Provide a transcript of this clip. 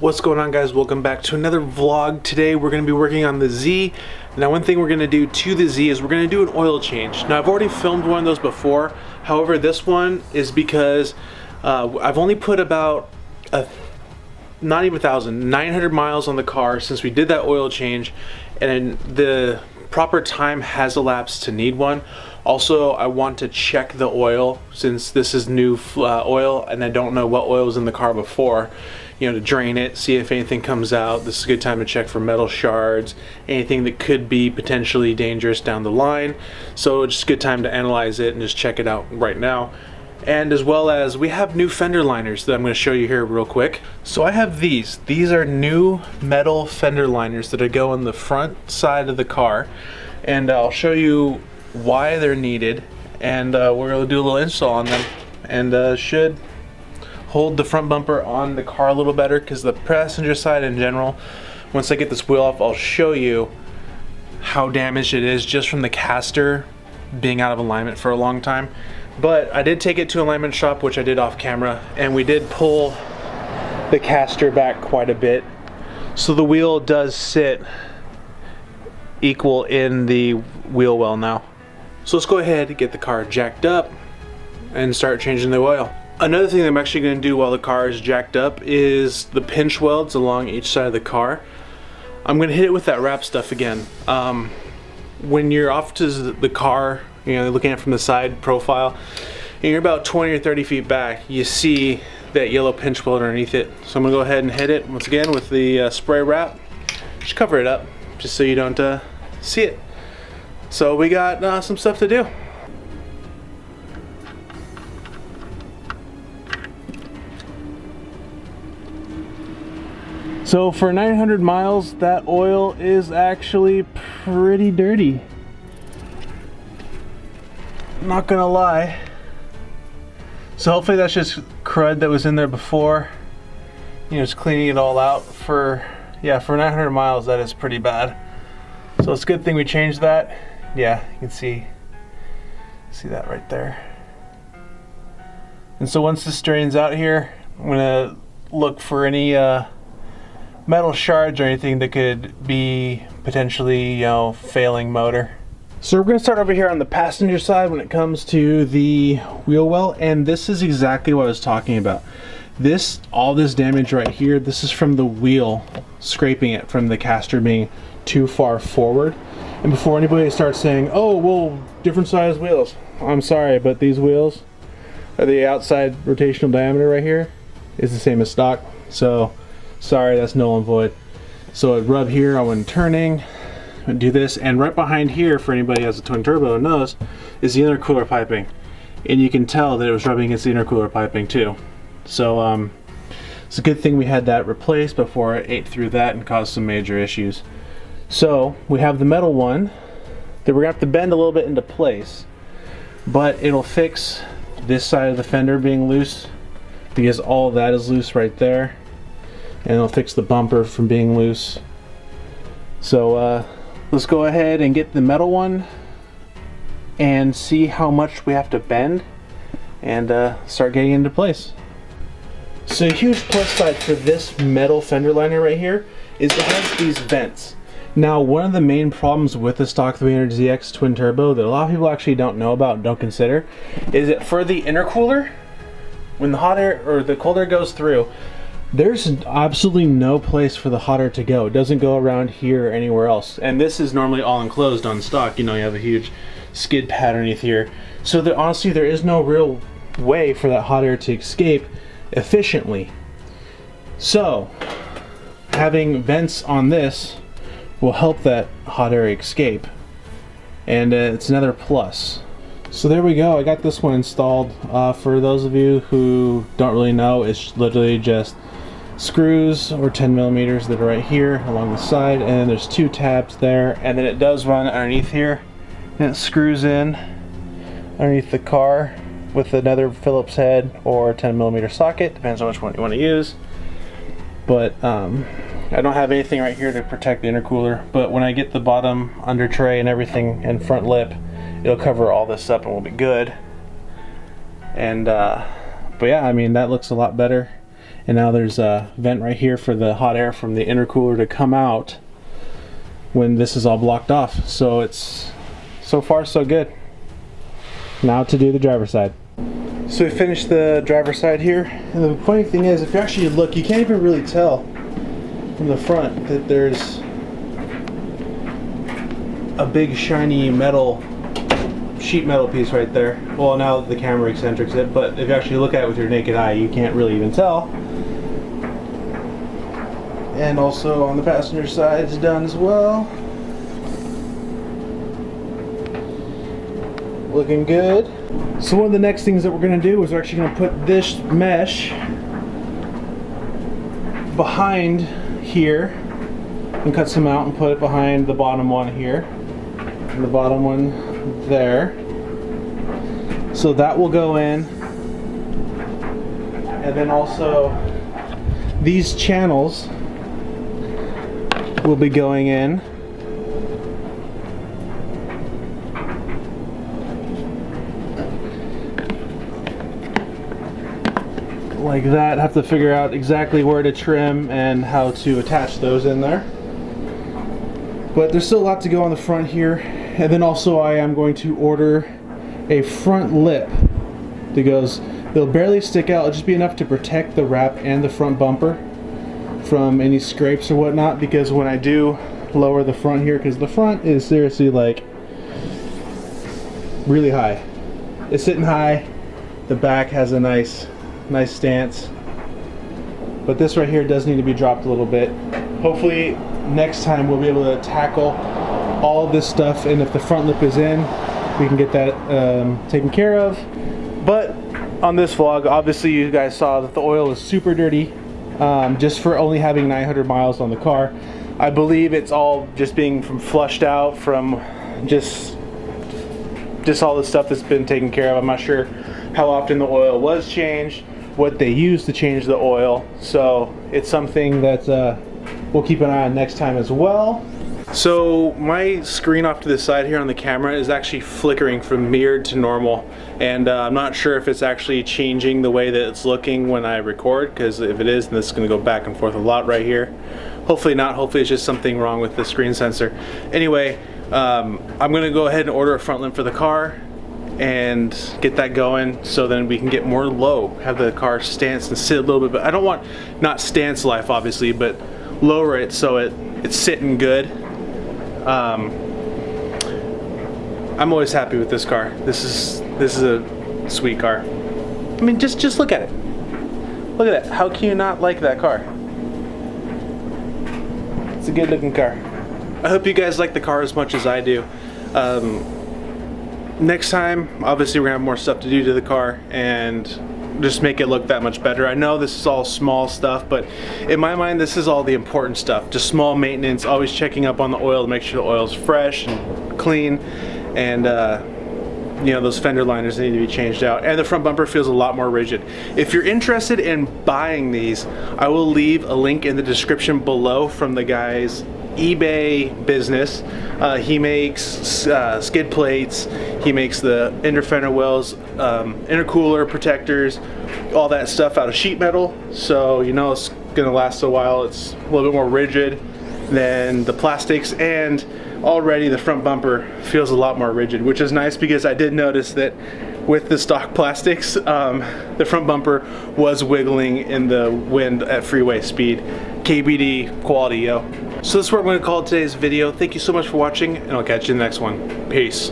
What's going on, guys? Welcome back to another vlog. Today we're going to be working on the Z. Now, one thing we're going to do to the Z is we're going to do an oil change. Now, I've already filmed one of those before. However, this one is because I've only put about not even 900 miles on the car since we did that oil change, and the proper time has elapsed to need one. Also, I want to check the oil since this is new oil and I don't know what oil was in the car before. You know, to drain it, see if anything comes out. This is a good time to check for metal shards, anything that could be potentially dangerous down the line. So it's just a good time to analyze it and just check it out right now. And as well as we have new fender liners that I'm going to show you here real quick. So I have these. These are new metal fender liners that go on the front side of the car. And I'll show you why they're needed. And we're going to do a little install on them. And should hold the front bumper on the car a little better, because the passenger side in general, once I get this wheel off, I'll show you how damaged it is just from the caster being out of alignment for a long time. But I did take it to alignment shop, which I did off camera, and we did pull the caster back quite a bit, so the wheel does sit equal in the wheel well now. So let's go ahead and get the car jacked up and start changing the oil. Another thing that I'm actually going to do while the car is jacked up is the pinch welds along each side of the car. I'm going to hit it with that wrap stuff again. When you're off to the car, you know, looking at it from the side profile, and you're about 20 or 30 feet back, you see that yellow pinch weld underneath it. So I'm going to go ahead and hit it once again with the spray wrap. Just cover it up, just so you don't see it. So we got some stuff to do. So for 900 miles, that oil is actually pretty dirty. Not gonna lie. So hopefully that's just crud that was in there before. You know, just cleaning it all out. For 900 miles, that is pretty bad. So it's a good thing we changed that. Yeah, you can see that right there. And so once this drains out here, I'm gonna look for any metal shards or anything that could be potentially, you know, failing motor. So we're going to start over here on the passenger side when it comes to the wheel well, and this is exactly what I was talking about. All this damage right here, this is from the wheel scraping it from the caster being too far forward. And before anybody starts saying, oh, well, different size wheels, I'm sorry, but these wheels are the outside rotational diameter right here is the same as stock. So sorry, that's null and void. So I'd rub here when turning, and do this, and right behind here, for anybody who has a twin turbo knows, is the intercooler piping. And you can tell that it was rubbing against the intercooler piping too. So it's a good thing we had that replaced before it ate through that and caused some major issues. So we have the metal one that we're gonna have to bend a little bit into place, but it'll fix this side of the fender being loose, because all of that is loose right there. And it'll fix the bumper from being loose. So let's go ahead and get the metal one and see how much we have to bend and start getting into place. So a huge plus side for this metal fender liner right here is it has these vents. Now, one of the main problems with the stock 300ZX twin turbo that a lot of people actually don't know about and don't consider is that for the intercooler, when the hot air or the cold air goes through, there's absolutely no place for the hot air to go. It doesn't go around here or anywhere else. And this is normally all enclosed on stock. You know, you have a huge skid pad underneath here. So honestly, there is no real way for that hot air to escape efficiently. So having vents on this will help that hot air escape. And it's another plus. So there we go. I got this one installed. For those of you who don't really know, it's literally just screws or 10 millimeters that are right here along the side, and then there's two tabs there, and then it does run underneath here, and it screws in underneath the car with another Phillips head or 10 millimeter socket, depends on which one you want to use. But I don't have anything right here to protect the intercooler, but when I get the bottom under tray and everything and front lip, it'll cover all this up and we'll be good. And but yeah, I mean, that looks a lot better. And now there's a vent right here for the hot air from the intercooler to come out when this is all blocked off. So it's so far so good. Now to do the driver's side. So we finished the driver's side here, and the funny thing is, if you actually look, you can't even really tell from the front that there's a big shiny metal, sheet metal piece right there. Well, now the camera eccentrics it, but if you actually look at it with your naked eye, you can't really even tell. And also on the passenger side, it's done as well. Looking good. So one of the next things that we're going to do is we're actually going to put this mesh behind here and cut some out and put it behind the bottom one here and the bottom one there. So that will go in, and then also these channels will be going in. Like that. Have to figure out exactly where to trim and how to attach those in there. But there's still a lot to go on the front here. And then also I am going to order a front lip that goes, they'll barely stick out, it'll just be enough to protect the wrap and the front bumper from any scrapes or whatnot, because when I do lower the front here, because the front is seriously like really high. It's sitting high, the back has a nice stance, but this right here does need to be dropped a little bit. Hopefully next time we'll be able to tackle all of this stuff, and if the front lip is in, we can get that taken care of. But on this vlog, obviously you guys saw that the oil is super dirty, just for only having 900 miles on the car. I believe it's all just being flushed out from just all the stuff that's been taken care of. I'm not sure how often the oil was changed, what they used to change the oil, so it's something that we'll keep an eye on next time as well. So my screen off to the side here on the camera is actually flickering from mirrored to normal, and I'm not sure if it's actually changing the way that it's looking when I record, because if it is, then this is going to go back and forth a lot right here. Hopefully not. Hopefully it's just something wrong with the screen sensor. Anyway, I'm going to go ahead and order a front limp for the car and get that going, so then we can get more low, have the car stance and sit a little bit, but I don't want, not stance life obviously, but lower it so it's sitting good. I'm always happy with this car. This is a sweet car. I mean, just look at it. Look at that. How can you not like that car? It's a good looking car. I hope you guys like the car as much as I do. Next time, obviously we're gonna have more stuff to do to the car and just make it look that much better. I know this is all small stuff, but in my mind this is all the important stuff. Just small maintenance, always checking up on the oil to make sure the oil's fresh and clean, and you know, those fender liners need to be changed out, and the front bumper feels a lot more rigid. If you're interested in buying these, I will leave a link in the description below from the guy's eBay business. He makes skid plates, he makes the inner fender wells, intercooler protectors, all that stuff out of sheet metal, so you know it's gonna last a while. It's a little bit more rigid than the plastics, and already the front bumper feels a lot more rigid, which is nice, because I did notice that with the stock plastics, the front bumper was wiggling in the wind at freeway speed. KBD quality, yo. So that's what I'm going to call today's video. Thank you so much for watching, and I'll catch you in the next one. Peace.